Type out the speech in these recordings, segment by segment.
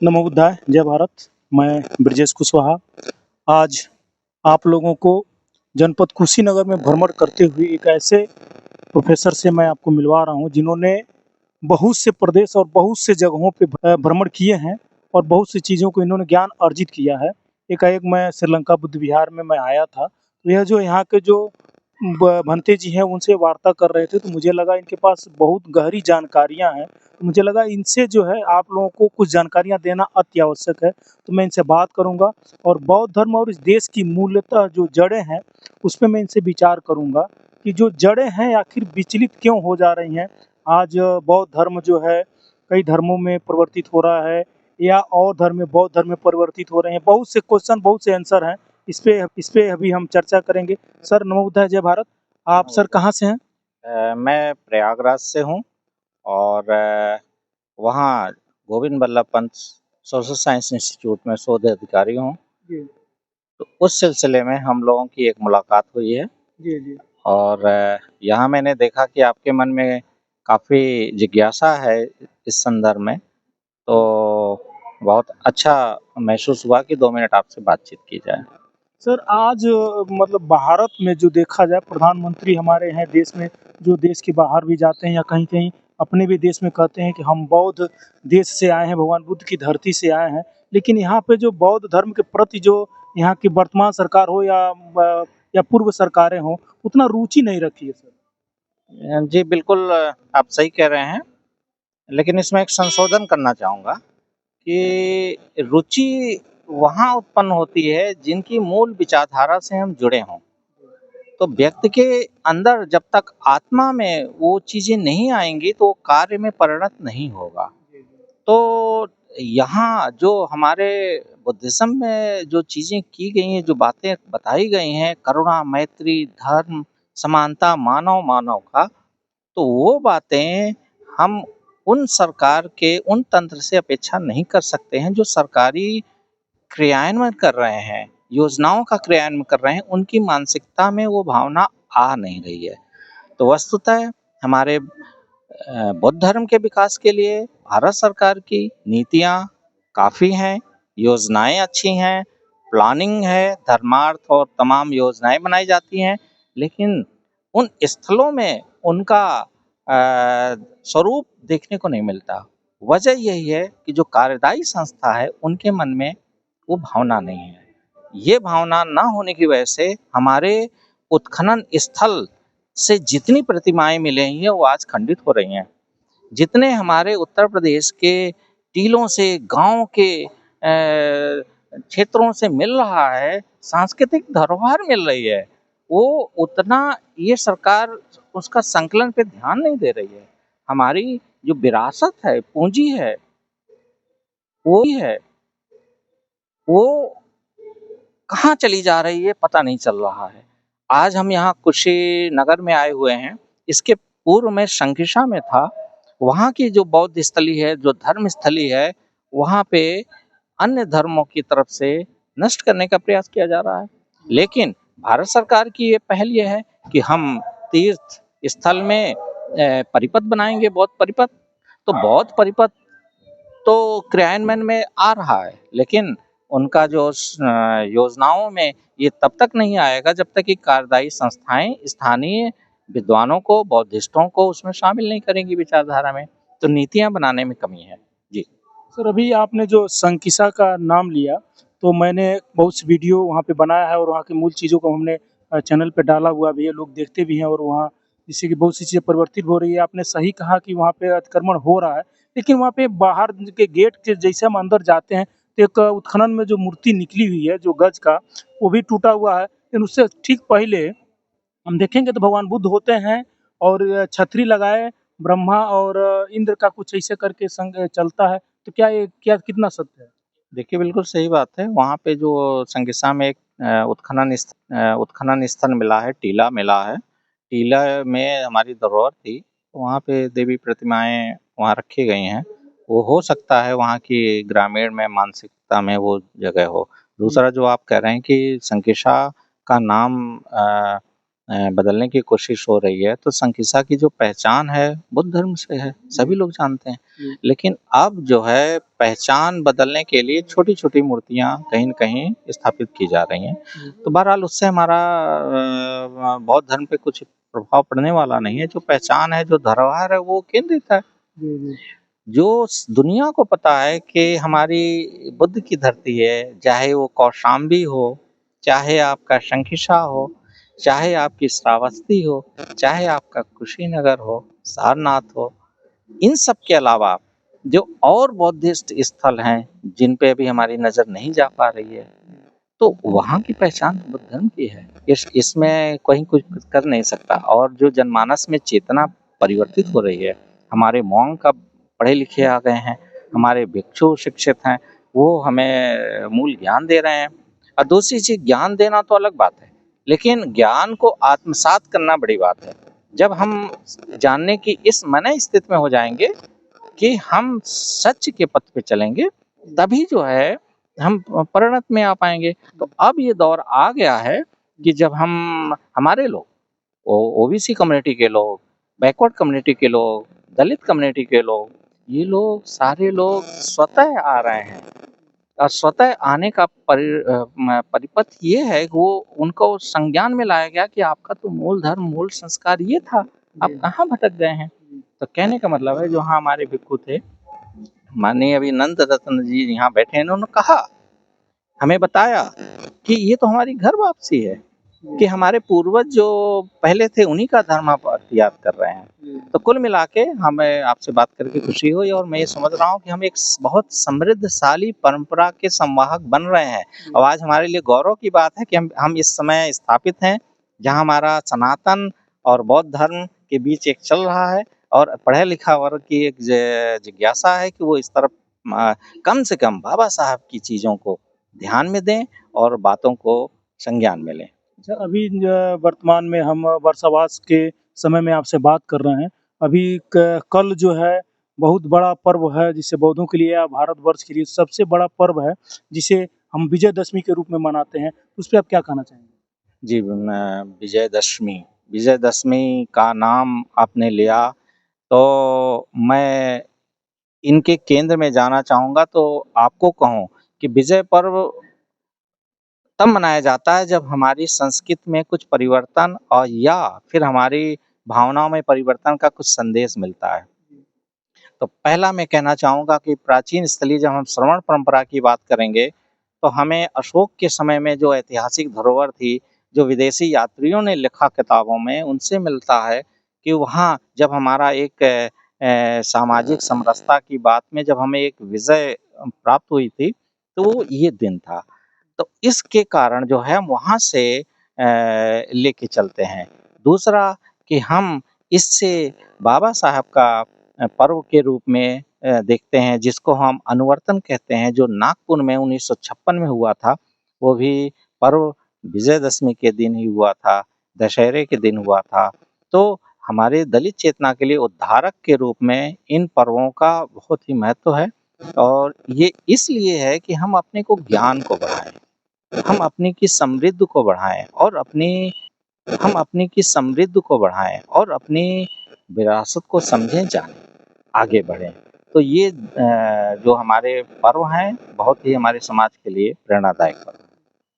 नमो बुद्धाय, जय भारत। मैं ब्रजेश कुशवाहा। आज आप लोगों को जनपद कुशीनगर में भ्रमण करते हुए एक ऐसे प्रोफ़ेसर से मैं आपको मिलवा रहा हूँ, जिन्होंने बहुत से प्रदेश और बहुत से जगहों पे भ्रमण किए हैं और बहुत सी चीज़ों को इन्होंने ज्ञान अर्जित किया है। एकाएक मैं श्रीलंका बुद्ध विहार में मैं आया था, तो यह जो यहाँ के जो भंते जी हैं, उनसे वार्ता कर रहे थे, तो मुझे लगा इनके पास बहुत गहरी जानकारियाँ हैं। तो मुझे लगा इनसे जो है आप लोगों को कुछ जानकारियाँ देना अति आवश्यक है। तो मैं इनसे बात करूँगा और बौद्ध धर्म और इस देश की मूलतः जो जड़ें हैं, उस पे मैं इनसे विचार करूँगा कि जो जड़ें हैं आखिर विचलित क्यों हो जा रही हैं। आज बौद्ध धर्म जो है कई धर्मों में परिवर्तित हो रहा है, या और धर्म में बौद्ध धर्म में परिवर्तित हो रहे हैं। बहुत से क्वेश्चन, बहुत से आंसर हैं। इस पे अभी हम चर्चा करेंगे। सर नमो बुद्धाय, जय भारत। आप सर कहाँ से हैं? मैं प्रयागराज से हूँ और वहाँ Govind Ballabh Pant social science institute में शोध अधिकारी हूँ। जी तो उस सिलसिले में हम लोगों की एक मुलाकात हुई है जी जी और यहाँ मैंने देखा कि आपके मन में काफ़ी जिज्ञासा है इस संदर्भ में, तो बहुत अच्छा महसूस हुआ कि 2 मिनट आपसे बातचीत की जाए। सर, आज मतलब भारत में जो देखा जाए, प्रधानमंत्री हमारे हैं देश में, जो देश के बाहर भी जाते हैं या कहीं-कहीं अपने भी देश में कहते हैं कि हम बौद्ध देश से आए हैं, भगवान बुद्ध की धरती से आए हैं। लेकिन यहाँ पे जो बौद्ध धर्म के प्रति जो यहाँ की वर्तमान सरकार हो या पूर्व सरकारें हों, उतना रुचि नहीं रखी है सर। जी बिल्कुल, आप सही कह रहे हैं, लेकिन इसमें एक संशोधन करना चाहूँगा कि रुचि वहाँ उत्पन्न होती है जिनकी मूल विचारधारा से हम जुड़े हों। तो व्यक्ति के अंदर जब तक आत्मा में वो चीज़ें नहीं आएँगी तो कार्य में परिणत नहीं होगा। तो यहाँ जो हमारे बुद्धिज़्म में जो चीज़ें की गई हैं, जो बातें बताई गई हैं, करुणा, मैत्री, धर्म, समानता, मानव-मानव का, तो वो बातें हम उन सरकार के उन तंत्र से अपेक्षा नहीं कर सकते हैं जो सरकारी क्रियान्वयन कर रहे हैं, योजनाओं का क्रियान्वयन कर रहे हैं, उनकी मानसिकता में वो भावना आ नहीं रही है। तो वस्तुतः हमारे बौद्ध धर्म के विकास के लिए भारत सरकार की नीतियाँ काफ़ी हैं, योजनाएँ अच्छी हैं, प्लानिंग है, धर्मार्थ और तमाम योजनाएँ बनाई जाती हैं, लेकिन उन स्थलों में उनका स्वरूप देखने को नहीं मिलता। वजह यही है कि जो कार्यदायी संस्था है, उनके मन में वो भावना नहीं है। ये भावना ना होने की वजह से हमारे उत्खनन स्थल से जितनी प्रतिमाएँ मिली हैं, वो आज खंडित हो रही हैं। जितने हमारे उत्तर प्रदेश के टीलों से, गाँव के क्षेत्रों से मिल रहा है, सांस्कृतिक धरोहर मिल रही है, वो उतना ये सरकार उसका संकलन पे ध्यान नहीं दे रही है। हमारी जो विरासत है, पूँजी है, वो ही है, वो कहाँ चली जा रही है पता नहीं चल रहा है। आज हम यहाँ कुशीनगर में आए हुए हैं, इसके पूर्व में शंखिशा में था। वहाँ की जो बौद्ध स्थली है, जो धर्म स्थली है, वहाँ पे अन्य धर्मों की तरफ से नष्ट करने का प्रयास किया जा रहा है। लेकिन भारत सरकार की ये पहल ये है कि हम तीर्थ स्थल में परिपथ बनाएंगे, बौद्ध परिपथ। तो बौद्ध परिपथ तो क्रियान्वयन में आ रहा है, लेकिन उनका जो योजनाओं में ये तब तक नहीं आएगा जब तक कि कार्यदायी संस्थाएं स्थानीय विद्वानों को, बौद्धिस्टों को उसमें शामिल नहीं करेंगी विचारधारा में। तो नीतियां बनाने में कमी है। जी। सर, अभी आपने जो संकिसा का नाम लिया, तो मैंने बहुत सी वीडियो वहाँ पे बनाया है और वहाँ की मूल चीज़ों को हमने चैनल पे डाला हुआ भी है, लोग देखते भी हैं और वहाँ जिससे कि बहुत सी चीज़ें परिवर्तित हो रही है। आपने सही कहा कि वहाँ पे अतिक्रमण हो रहा है, लेकिन वहाँ पे बाहर के गेट के जैसे हम अंदर जाते हैं, तो एक उत्खनन में जो मूर्ति निकली हुई है, जो गज का, वो भी टूटा हुआ है। लेकिन उससे ठीक पहले हम देखेंगे तो भगवान बुद्ध होते हैं और छतरी लगाए ब्रह्मा और इंद्र का कुछ ऐसे करके संग चलता है। तो क्या कितना सत्य है? देखिए, बिल्कुल सही बात है। वहाँ पे जो संकिसा में एक उत्खनन स्थल मिला है, टीला मिला है। टीला में हमारी धरोहर थी, तो वहाँ पे देवी प्रतिमाएँ वहाँ रखी गई हैं। वो हो सकता है वहाँ की ग्रामीण में मानसिकता में वो जगह हो। जी। दूसरा जो आप कह रहे हैं कि संकिसा का नाम बदलने की कोशिश हो रही है, तो संकिसा की जो पहचान है बुद्ध धर्म से है, सभी लोग जानते हैं। लेकिन अब जो है पहचान बदलने के लिए छोटी-छोटी मूर्तियाँ कहीं न कहीं स्थापित की जा रही हैं। तो बहरहाल उससे हमारा बौद्ध धर्म पे कुछ प्रभाव पड़ने वाला नहीं है। जो पहचान है, जो धरोहर है, वो केंद्रित है। जो दुनिया को पता है कि हमारी बुद्ध की धरती है, चाहे वो कौशाम्बी हो, चाहे आपका शंखिसा हो, चाहे आपकी श्रावस्ती हो, चाहे आपका कुशीनगर हो, सारनाथ हो, इन सब के अलावा जो और बौद्धिस्ट स्थल हैं जिन पे अभी हमारी नजर नहीं जा पा रही है, तो वहाँ की पहचान बुद्ध धर्म की है। इसमें कोई कुछ कर नहीं सकता। और जो जनमानस में चेतना परिवर्तित हो रही है, हमारे मॉन्क अब पढ़े लिखे आ गए हैं, हमारे भिक्षु शिक्षित हैं, वो हमें मूल ज्ञान दे रहे हैं। और दूसरी चीज, ज्ञान देना तो अलग बात है, लेकिन ज्ञान को आत्मसात करना बड़ी बात है। जब हम जानने की इस मन स्थिति में हो जाएंगे कि हम सच के पथ पे चलेंगे, तभी जो है हम परिणत में आ पाएंगे। तो अब ये दौर आ गया है कि जब हमारे लोग, ओबीसी कम्युनिटी के लोग, बैकवर्ड कम्युनिटी के लोग, दलित कम्युनिटी के लोग, ये लोग सारे लोग स्वतः आ रहे हैं। और स्वतः आने का परिपथ ये है कि वो उनको संज्ञान में लाया गया कि आपका तो मूल धर्म, मूल संस्कार ये था, आप कहाँ भटक गए हैं। तो कहने का मतलब है, जो हाँ हमारे भिक्षु थे, माननीय अभी नंद रत्न जी यहाँ बैठे हैं, इन्होंने कहा, हमें बताया कि ये तो हमारी घर वापसी है, कि हमारे पूर्वज जो पहले थे उन्हीं का धर्म आप अख्तियार कर रहे हैं। तो कुल मिला के हमें आपसे बात करके खुशी हुई, और मैं ये समझ रहा हूँ कि हम एक बहुत समृद्धशाली परंपरा के संवाहक बन रहे हैं। और आज हमारे लिए गौरव की बात है कि हम इस समय स्थापित हैं जहाँ हमारा सनातन और बौद्ध धर्म के बीच एक चल रहा है, और पढ़े लिखा वर्ग की एक जिज्ञासा है कि वो इस तरफ कम से कम बाबा साहब की चीज़ों को ध्यान में दें और बातों को संज्ञान में लें। अच्छा, अभी वर्तमान में हम वर्षावास के समय में आपसे बात कर रहे हैं। अभी कल जो है बहुत बड़ा पर्व है, जिसे बौद्धों के लिए या भारतवर्ष के लिए सबसे बड़ा पर्व है, जिसे हम विजयदशमी के रूप में मनाते हैं। उस पर आप क्या कहना चाहेंगे? जी, विजयदशमी विजयदशमी का नाम आपने लिया, तो मैं इनके केंद्र में जाना चाहूँगा। तो आपको कहूँ कि विजय पर्व तब मनाया जाता है जब हमारी संस्कृति में कुछ परिवर्तन और या फिर हमारी भावनाओं में परिवर्तन का कुछ संदेश मिलता है। तो पहला मैं कहना चाहूँगा कि प्राचीन स्थलीय, जब हम श्रवण परंपरा की बात करेंगे, तो हमें अशोक के समय में जो ऐतिहासिक धरोहर थी, जो विदेशी यात्रियों ने लिखा किताबों में, उनसे मिलता है कि वहाँ जब हमारा एक सामाजिक समरसता की बात में जब हमें एक विजय प्राप्त हुई थी, तो वो ये दिन था। तो इसके कारण जो है हम वहाँ से लेके चलते हैं। दूसरा कि हम इससे बाबा साहब का पर्व के रूप में देखते हैं, जिसको हम अनुवर्तन कहते हैं, जो नागपुर में 1956 में हुआ था। वो भी पर्व विजयदशमी के दिन ही हुआ था, दशहरे के दिन हुआ था। तो हमारे दलित चेतना के लिए उद्धारक के रूप में इन पर्वों का बहुत ही महत्व है। और ये इसलिए है कि हम अपने को ज्ञान को बढ़ाएं, हम अपने की समृद्धि को बढ़ाएं, और अपनी विरासत को समझें, जानें, आगे बढ़ें। तो ये जो हमारे पर्व हैं, बहुत ही हमारे समाज के लिए प्रेरणादायक पर्व हैं।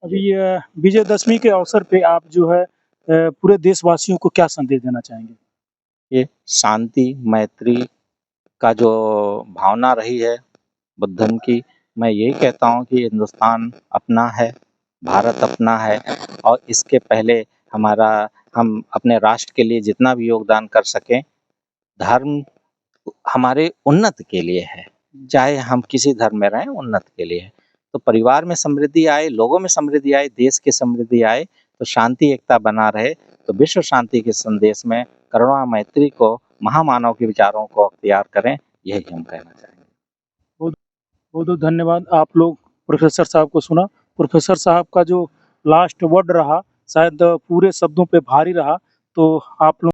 अभी विजयदशमी के अवसर पे आप जो है पूरे देशवासियों को क्या संदेश देना चाहेंगे? ये शांति, मैत्री का जो भावना रही है बुद्ध धर्म की, मैं यही कहता हूँ कि हिंदुस्तान अपना है, भारत अपना है, और इसके पहले हम अपने राष्ट्र के लिए जितना भी योगदान कर सकें, धर्म हमारे उन्नति के लिए है। चाहे हम किसी धर्म में रहें, उन्नति के लिए है। तो परिवार में समृद्धि आए, लोगों में समृद्धि आए, देश की समृद्धि आए, तो शांति एकता बना रहे। तो विश्व शांति के संदेश में करुणा मैत्री को, महामानव के विचारों को अख्तियार करें, यही हम कहना चाहेंगे। बहुत बहुत धन्यवाद। आप लोग प्रोफेसर साहब को सुना। प्रोफेसर साहब का जो लास्ट वर्ड रहा, शायद पूरे शब्दों पे भारी रहा। तो आप लोग